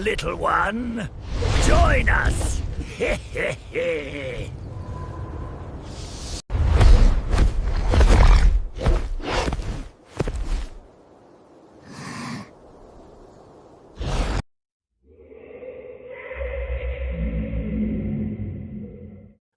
little one. Join us!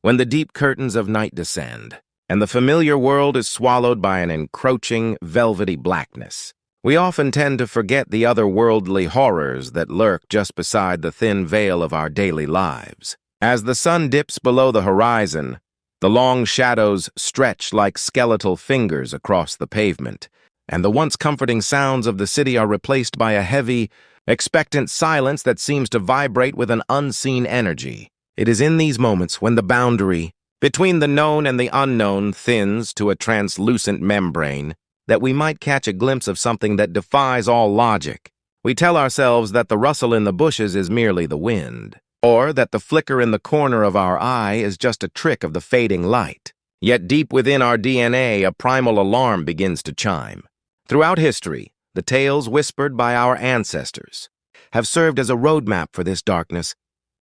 When the deep curtains of night descend, and the familiar world is swallowed by an encroaching, velvety blackness, we often tend to forget the otherworldly horrors that lurk just beside the thin veil of our daily lives. As the sun dips below the horizon, the long shadows stretch like skeletal fingers across the pavement, and the once comforting sounds of the city are replaced by a heavy, expectant silence that seems to vibrate with an unseen energy. It is in these moments when the boundary between the known and the unknown thins to a translucent membrane that we might catch a glimpse of something that defies all logic. We tell ourselves that the rustle in the bushes is merely the wind, or that the flicker in the corner of our eye is just a trick of the fading light. Yet deep within our DNA, a primal alarm begins to chime. Throughout history, the tales whispered by our ancestors have served as a roadmap for this darkness,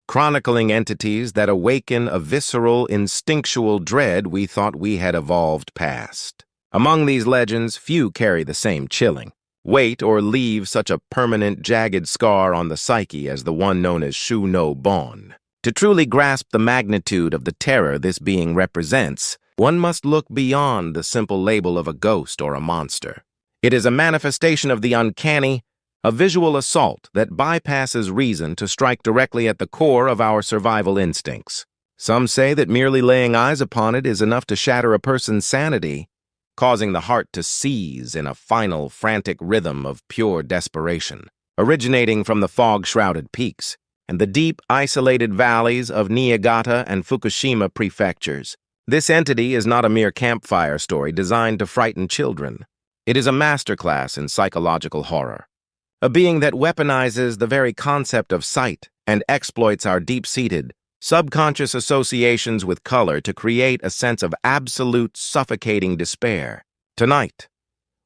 chronicling entities that awaken a visceral, instinctual dread we thought we had evolved past. Among these legends, few carry the same chilling weight or leave such a permanent, jagged scar on the psyche as the one known as Shuddering. To truly grasp the magnitude of the terror this being represents, one must look beyond the simple label of a ghost or a monster. It is a manifestation of the uncanny, a visual assault that bypasses reason to strike directly at the core of our survival instincts. Some say that merely laying eyes upon it is enough to shatter a person's sanity, causing the heart to seize in a final, frantic rhythm of pure desperation. Originating from the fog-shrouded peaks and the deep, isolated valleys of Niigata and Fukushima prefectures, this entity is not a mere campfire story designed to frighten children. It is a masterclass in psychological horror, a being that weaponizes the very concept of sight and exploits our deep-seated, subconscious associations with color to create a sense of absolute, suffocating despair. Tonight,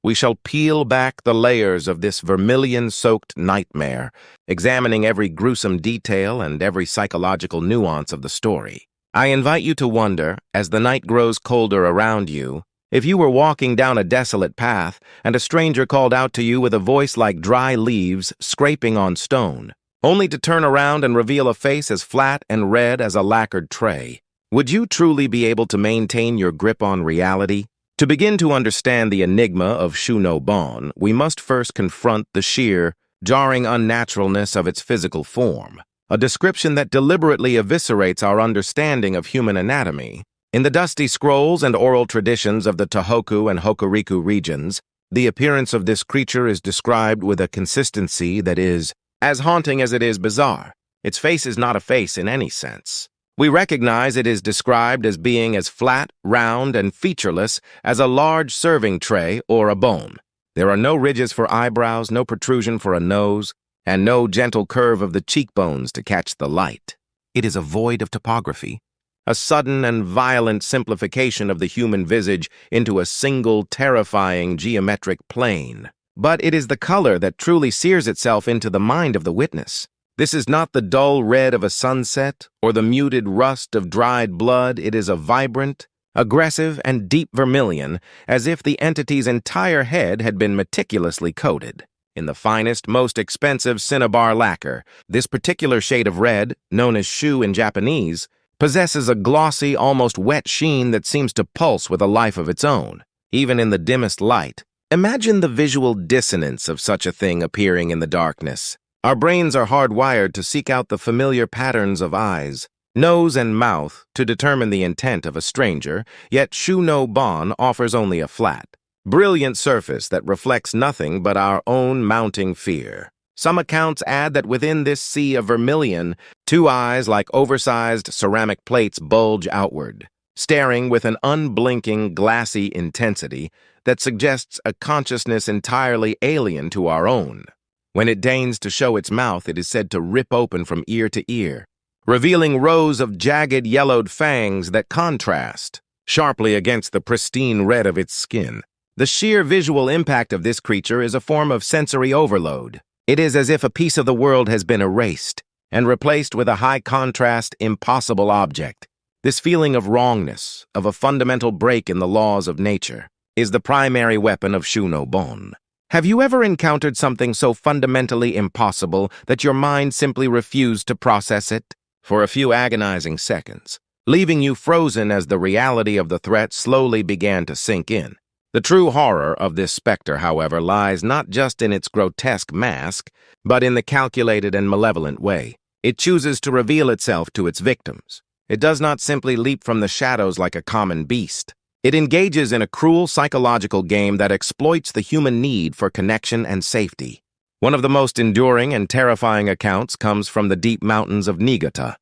we shall peel back the layers of this vermilion-soaked nightmare, examining every gruesome detail and every psychological nuance of the story. I invite you to wonder, as the night grows colder around you, if you were walking down a desolate path and a stranger called out to you with a voice like dry leaves scraping on stone, only to turn around and reveal a face as flat and red as a lacquered tray. Would you truly be able to maintain your grip on reality? To begin to understand the enigma of Shuddering, we must first confront the sheer, jarring unnaturalness of its physical form, a description that deliberately eviscerates our understanding of human anatomy. In the dusty scrolls and oral traditions of the Tohoku and Hokuriku regions, the appearance of this creature is described with a consistency that is as haunting as it is bizarre. Its face is not a face in any sense. We recognize it is described as being as flat, round, and featureless as a large serving tray or a bone. There are no ridges for eyebrows, no protrusion for a nose, and no gentle curve of the cheekbones to catch the light. It is a void of topography, a sudden and violent simplification of the human visage into a single, terrifying geometric plane. But it is the color that truly sears itself into the mind of the witness. This is not the dull red of a sunset or the muted rust of dried blood. It is a vibrant, aggressive, and deep vermilion, as if the entity's entire head had been meticulously coated in the finest, most expensive cinnabar lacquer. This particular shade of red, known as shu in Japanese, possesses a glossy, almost wet sheen that seems to pulse with a life of its own, even in the dimmest light. Imagine the visual dissonance of such a thing appearing in the darkness. Our brains are hardwired to seek out the familiar patterns of eyes, nose, and mouth to determine the intent of a stranger, yet Shuddering offers only a flat, brilliant surface that reflects nothing but our own mounting fear. Some accounts add that within this sea of vermilion, two eyes like oversized ceramic plates bulge outward, staring with an unblinking, glassy intensity that suggests a consciousness entirely alien to our own. When it deigns to show its mouth, it is said to rip open from ear to ear, revealing rows of jagged yellowed fangs that contrast sharply against the pristine red of its skin. The sheer visual impact of this creature is a form of sensory overload. It is as if a piece of the world has been erased and replaced with a high-contrast, impossible object. This feeling of wrongness, of a fundamental break in the laws of nature, is the primary weapon of Shunobon. Have you ever encountered something so fundamentally impossible that your mind simply refused to process it? For a few agonizing seconds, leaving you frozen as the reality of the threat slowly began to sink in. The true horror of this specter, however, lies not just in its grotesque mask, but in the calculated and malevolent way it chooses to reveal itself to its victims. It does not simply leap from the shadows like a common beast. It engages in a cruel psychological game that exploits the human need for connection and safety. One of the most enduring and terrifying accounts comes from the deep mountains of Niigata,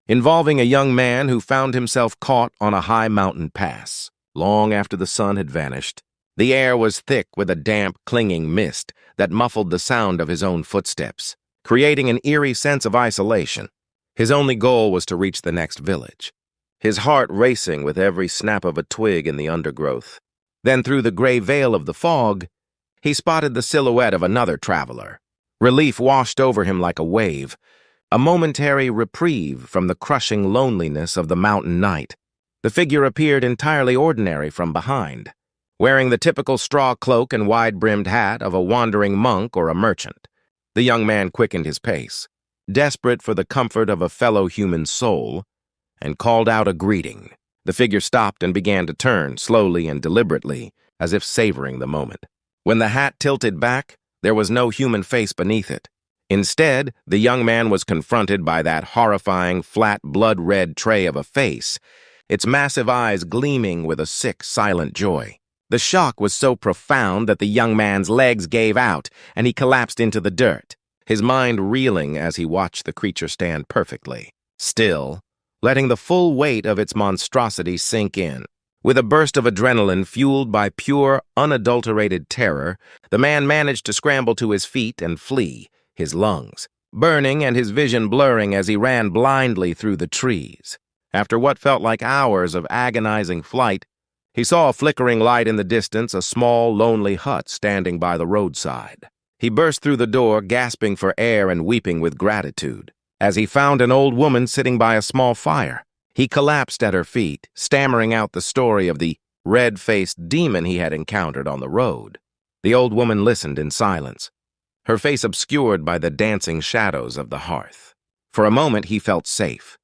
involving a young man who found himself caught on a high mountain pass. Long after the sun had vanished, the air was thick with a damp, clinging mist that muffled the sound of his own footsteps, creating an eerie sense of isolation. His only goal was to reach the next village, his heart racing with every snap of a twig in the undergrowth. Then through the gray veil of the fog, he spotted the silhouette of another traveler. Relief washed over him like a wave, a momentary reprieve from the crushing loneliness of the mountain night. The figure appeared entirely ordinary from behind, wearing the typical straw cloak and wide-brimmed hat of a wandering monk or a merchant. The young man quickened his pace, desperate for the comfort of a fellow human soul, and called out a greeting. The figure stopped and began to turn, slowly and deliberately, as if savoring the moment. When the hat tilted back, there was no human face beneath it. Instead, the young man was confronted by that horrifying, flat, blood-red tray of a face, its massive eyes gleaming with a sick, silent joy. The shock was so profound that the young man's legs gave out, and he collapsed into the dirt, his mind reeling as he watched the creature stand perfectly still, letting the full weight of its monstrosity sink in. With a burst of adrenaline fueled by pure, unadulterated terror, the man managed to scramble to his feet and flee, his lungs burning and his vision blurring as he ran blindly through the trees. After what felt like hours of agonizing flight, he saw a flickering light in the distance, a small, lonely hut standing by the roadside. He burst through the door, gasping for air and weeping with gratitude. As he found an old woman sitting by a small fire, he collapsed at her feet, stammering out the story of the red-faced demon he had encountered on the road. The old woman listened in silence, her face obscured by the dancing shadows of the hearth. For a moment he felt safe.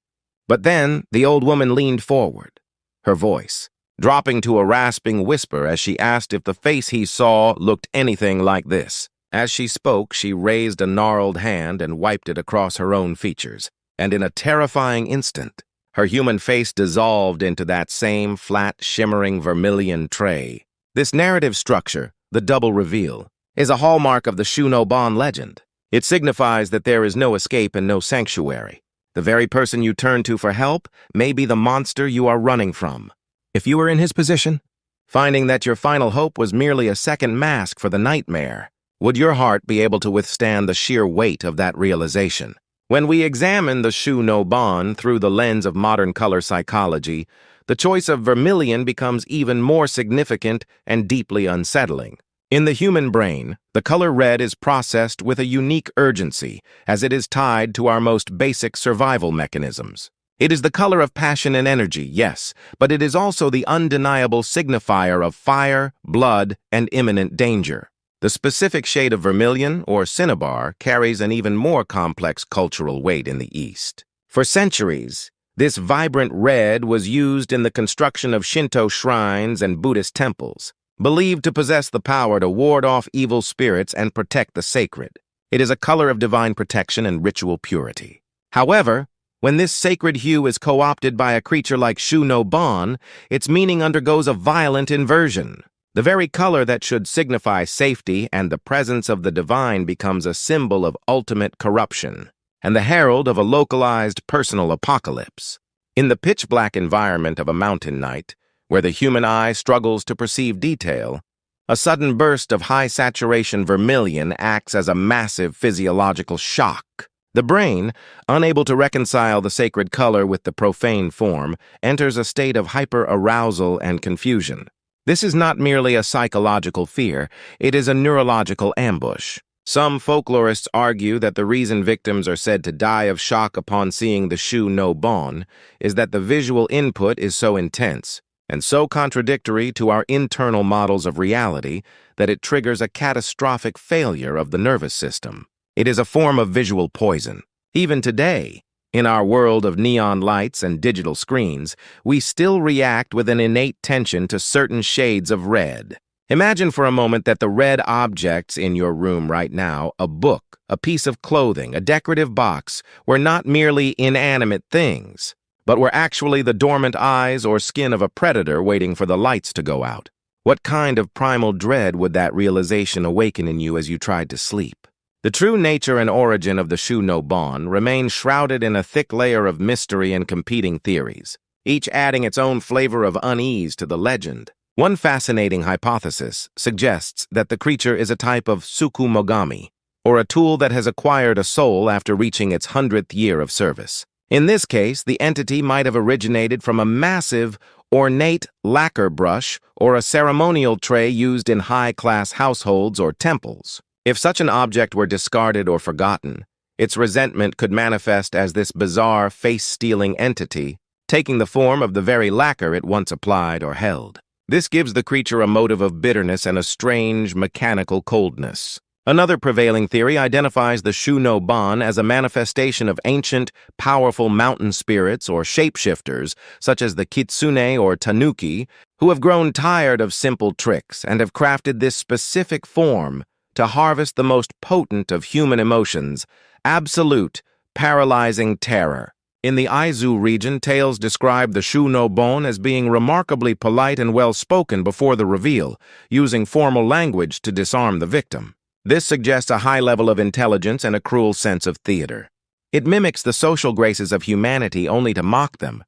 But then the old woman leaned forward, her voice dropping to a rasping whisper as she asked if the face he saw looked anything like this. As she spoke, she raised a gnarled hand and wiped it across her own features, and in a terrifying instant, her human face dissolved into that same flat, shimmering vermilion tray. This narrative structure, the double reveal, is a hallmark of the Shunobon legend. It signifies that there is no escape and no sanctuary. The very person you turn to for help may be the monster you are running from. If you were in his position, finding that your final hope was merely a second mask for the nightmare, would your heart be able to withstand the sheer weight of that realization? When we examine the Shunobon through the lens of modern color psychology, the choice of vermilion becomes even more significant and deeply unsettling. In the human brain, the color red is processed with a unique urgency, as it is tied to our most basic survival mechanisms. It is the color of passion and energy, yes, but it is also the undeniable signifier of fire, blood, and imminent danger. The specific shade of vermilion, or cinnabar, carries an even more complex cultural weight in the East. For centuries, this vibrant red was used in the construction of Shinto shrines and Buddhist temples, believed to possess the power to ward off evil spirits and protect the sacred. It is a color of divine protection and ritual purity. However, when this sacred hue is co-opted by a creature like Shunobon, its meaning undergoes a violent inversion. The very color that should signify safety and the presence of the divine becomes a symbol of ultimate corruption, and the herald of a localized personal apocalypse. In the pitch-black environment of a mountain night, where the human eye struggles to perceive detail, a sudden burst of high-saturation vermilion acts as a massive physiological shock. The brain, unable to reconcile the sacred color with the profane form, enters a state of hyper-arousal and confusion. This is not merely a psychological fear, it is a neurological ambush. Some folklorists argue that the reason victims are said to die of shock upon seeing the Shu no Bon is that the visual input is so intense and so contradictory to our internal models of reality that it triggers a catastrophic failure of the nervous system. It is a form of visual poison. Even today, in our world of neon lights and digital screens, we still react with an innate tension to certain shades of red. Imagine for a moment that the red objects in your room right now, a book, a piece of clothing, a decorative box, were not merely inanimate things, but were actually the dormant eyes or skin of a predator waiting for the lights to go out. What kind of primal dread would that realization awaken in you as you tried to sleep? The true nature and origin of the Shu no Bon remain shrouded in a thick layer of mystery and competing theories, each adding its own flavor of unease to the legend. One fascinating hypothesis suggests that the creature is a type of tsukumogami, or a tool that has acquired a soul after reaching its 100th year of service. In this case, the entity might have originated from a massive, ornate lacquer brush or a ceremonial tray used in high-class households or temples. If such an object were discarded or forgotten, its resentment could manifest as this bizarre, face-stealing entity, taking the form of the very lacquer it once applied or held. This gives the creature a motive of bitterness and a strange, mechanical coldness. Another prevailing theory identifies the Shu no Bon as a manifestation of ancient, powerful mountain spirits or shapeshifters, such as the kitsune or tanuki, who have grown tired of simple tricks and have crafted this specific form to harvest the most potent of human emotions, absolute, paralyzing terror. In the Aizu region, tales describe the Shu no Bon as being remarkably polite and well-spoken before the reveal, using formal language to disarm the victim. This suggests a high level of intelligence and a cruel sense of theater. It mimics the social graces of humanity only to mock them,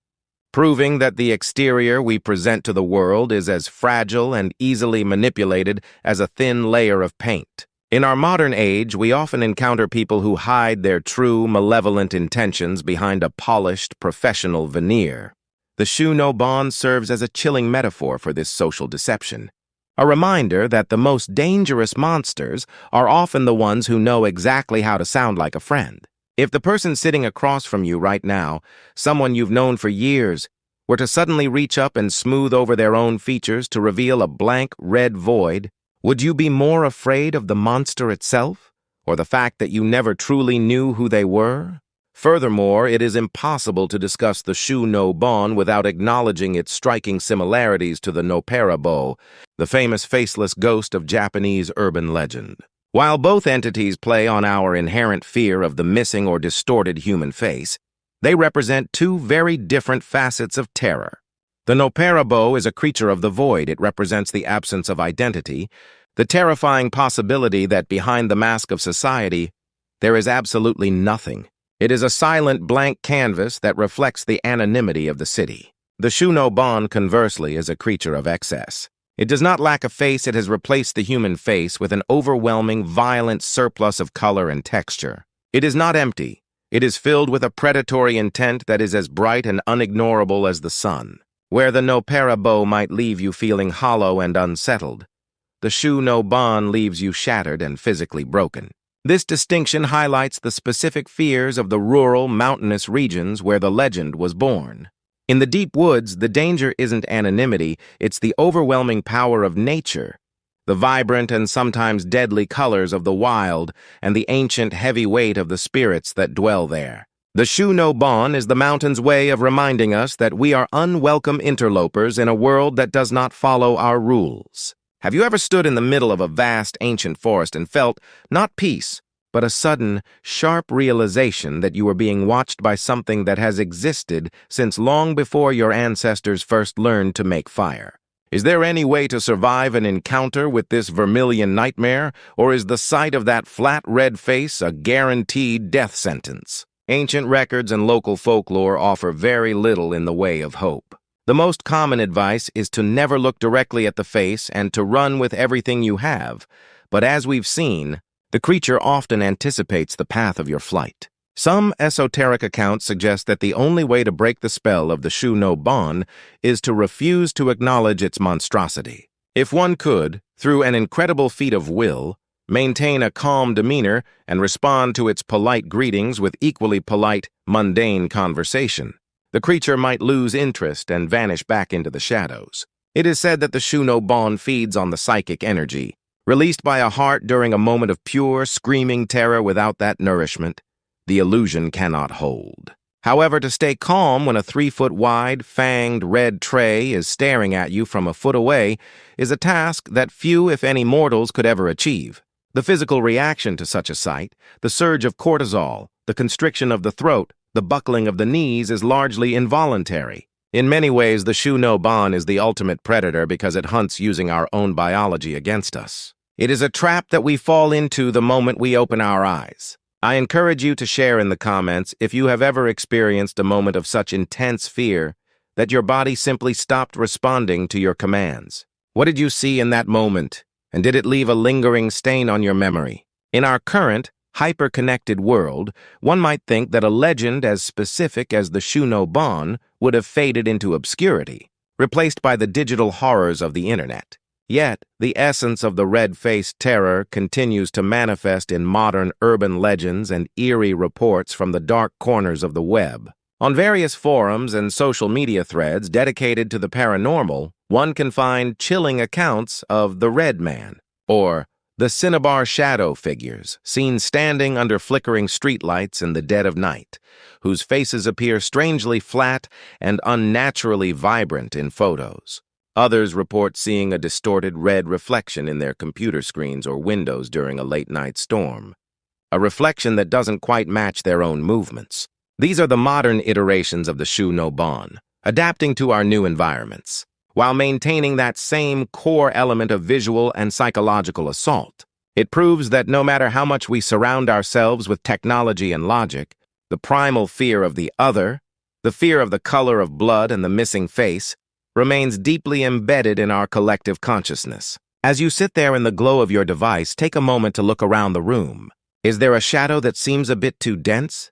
proving that the exterior we present to the world is as fragile and easily manipulated as a thin layer of paint. In our modern age, we often encounter people who hide their true, malevolent intentions behind a polished, professional veneer. The Shu no Bon serves as a chilling metaphor for this social deception, a reminder that the most dangerous monsters are often the ones who know exactly how to sound like a friend. If the person sitting across from you right now, someone you've known for years, were to suddenly reach up and smooth over their own features to reveal a blank red void, would you be more afraid of the monster itself, or the fact that you never truly knew who they were? Furthermore, it is impossible to discuss the Shu no Bon without acknowledging its striking similarities to the Noperabo, the famous faceless ghost of Japanese urban legend. While both entities play on our inherent fear of the missing or distorted human face, they represent two very different facets of terror. The Noperabo is a creature of the void. It represents the absence of identity, the terrifying possibility that behind the mask of society, there is absolutely nothing. It is a silent blank canvas that reflects the anonymity of the city. The Shu no Bon, conversely, is a creature of excess. It does not lack a face. It has replaced the human face with an overwhelming, violent surplus of color and texture. It is not empty. It is filled with a predatory intent that is as bright and unignorable as the sun. Where the Noperabo might leave you feeling hollow and unsettled, the Shu no Bon leaves you shattered and physically broken. This distinction highlights the specific fears of the rural, mountainous regions where the legend was born. In the deep woods, the danger isn't anonymity, it's the overwhelming power of nature, the vibrant and sometimes deadly colors of the wild, and the ancient heavy weight of the spirits that dwell there. The Shu no Bon is the mountain's way of reminding us that we are unwelcome interlopers in a world that does not follow our rules. Have you ever stood in the middle of a vast ancient forest and felt, not peace, but a sudden, sharp realization that you were being watched by something that has existed since long before your ancestors first learned to make fire? Is there any way to survive an encounter with this Vermilion nightmare, or is the sight of that flat red face a guaranteed death sentence? Ancient records and local folklore offer very little in the way of hope. The most common advice is to never look directly at the face and to run with everything you have, but as we've seen, the creature often anticipates the path of your flight. Some esoteric accounts suggest that the only way to break the spell of the Shu no Bon is to refuse to acknowledge its monstrosity. If one could, through an incredible feat of will, Maintain a calm demeanor and respond to its polite greetings with equally polite, mundane conversation. The creature might lose interest and vanish back into the shadows. It is said that the Shunobon feeds on the psychic energy. Released by a heart during a moment of pure, screaming terror without that nourishment, the illusion cannot hold. However, to stay calm when a 3-foot-wide, fanged red tray is staring at you from a foot away is a task that few, if any, mortals could ever achieve. The physical reaction to such a sight, the surge of cortisol, the constriction of the throat, the buckling of the knees is largely involuntary. In many ways, the Shunobon is the ultimate predator because it hunts using our own biology against us. It is a trap that we fall into the moment we open our eyes. I encourage you to share in the comments if you have ever experienced a moment of such intense fear that your body simply stopped responding to your commands. What did you see in that moment, and did it leave a lingering stain on your memory? In our current, hyper-connected world, one might think that a legend as specific as the Shunobon would have faded into obscurity, replaced by the digital horrors of the internet. Yet, the essence of the red-faced terror continues to manifest in modern urban legends and eerie reports from the dark corners of the web. On various forums and social media threads dedicated to the paranormal, one can find chilling accounts of the Red Man, or the cinnabar shadow figures seen standing under flickering streetlights in the dead of night, whose faces appear strangely flat and unnaturally vibrant in photos. Others report seeing a distorted red reflection in their computer screens or windows during a late-night storm, a reflection that doesn't quite match their own movements. These are the modern iterations of the Shunobon, adapting to our new environments, while maintaining that same core element of visual and psychological assault. It proves that no matter how much we surround ourselves with technology and logic, the primal fear of the other, the fear of the color of blood and the missing face, remains deeply embedded in our collective consciousness. As you sit there in the glow of your device, take a moment to look around the room. Is there a shadow that seems a bit too dense?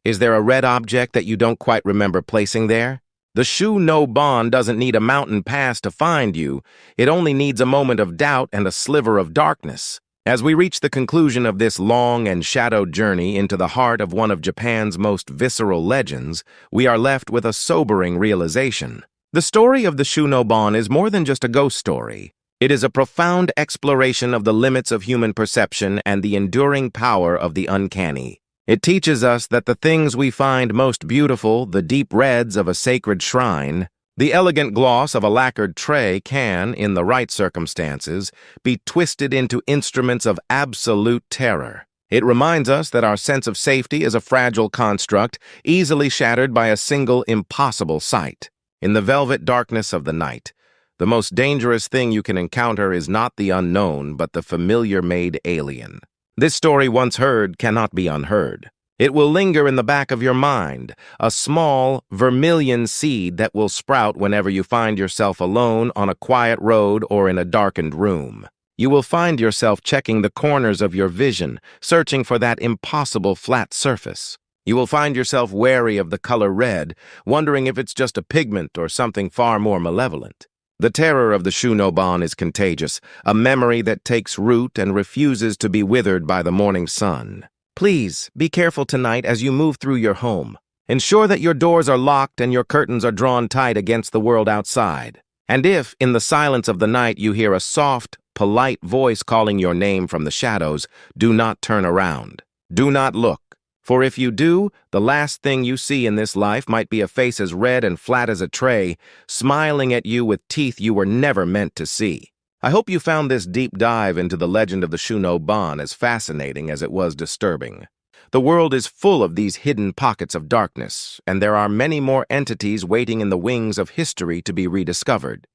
Is there a red object that you don't quite remember placing there? The Shunobon doesn't need a mountain pass to find you. It only needs a moment of doubt and a sliver of darkness. As we reach the conclusion of this long and shadowed journey into the heart of one of Japan's most visceral legends, we are left with a sobering realization. The story of the Shunobon is more than just a ghost story. It is a profound exploration of the limits of human perception and the enduring power of the uncanny. It teaches us that the things we find most beautiful, the deep reds of a sacred shrine, the elegant gloss of a lacquered tray can, in the right circumstances, be twisted into instruments of absolute terror. It reminds us that our sense of safety is a fragile construct, easily shattered by a single impossible sight. In the velvet darkness of the night, the most dangerous thing you can encounter is not the unknown, but the familiar-made alien. This story, once heard, cannot be unheard. It will linger in the back of your mind, a small, vermilion seed that will sprout whenever you find yourself alone on a quiet road or in a darkened room. You will find yourself checking the corners of your vision, searching for that impossible flat surface. You will find yourself wary of the color red, wondering if it's just a pigment or something far more malevolent. The terror of the Shunobon is contagious, a memory that takes root and refuses to be withered by the morning sun. Please, be careful tonight as you move through your home. Ensure that your doors are locked and your curtains are drawn tight against the world outside. And if, in the silence of the night, you hear a soft, polite voice calling your name from the shadows, do not turn around. Do not look. For if you do, the last thing you see in this life might be a face as red and flat as a tray, smiling at you with teeth you were never meant to see. I hope you found this deep dive into the legend of the Shunobon as fascinating as it was disturbing. The world is full of these hidden pockets of darkness, and there are many more entities waiting in the wings of history to be rediscovered.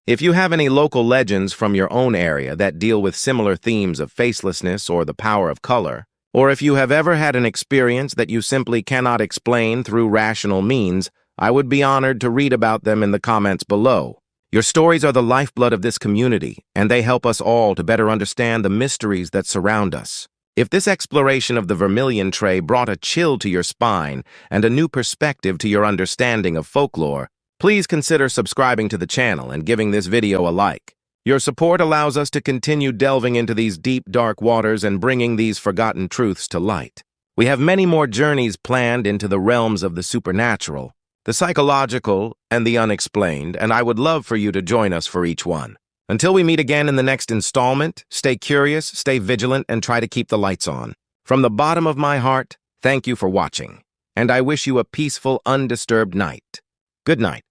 If you have any local legends from your own area that deal with similar themes of facelessness or the power of color, or if you have ever had an experience that you simply cannot explain through rational means, I would be honored to read about them in the comments below. Your stories are the lifeblood of this community, and they help us all to better understand the mysteries that surround us. If this exploration of the Vermilion tray brought a chill to your spine and a new perspective to your understanding of folklore, please consider subscribing to the channel and giving this video a like. Your support allows us to continue delving into these deep, dark waters and bringing these forgotten truths to light. We have many more journeys planned into the realms of the supernatural, the psychological, and the unexplained, and I would love for you to join us for each one. Until we meet again in the next installment, stay curious, stay vigilant, and try to keep the lights on. From the bottom of my heart, thank you for watching, and I wish you a peaceful, undisturbed night. Good night.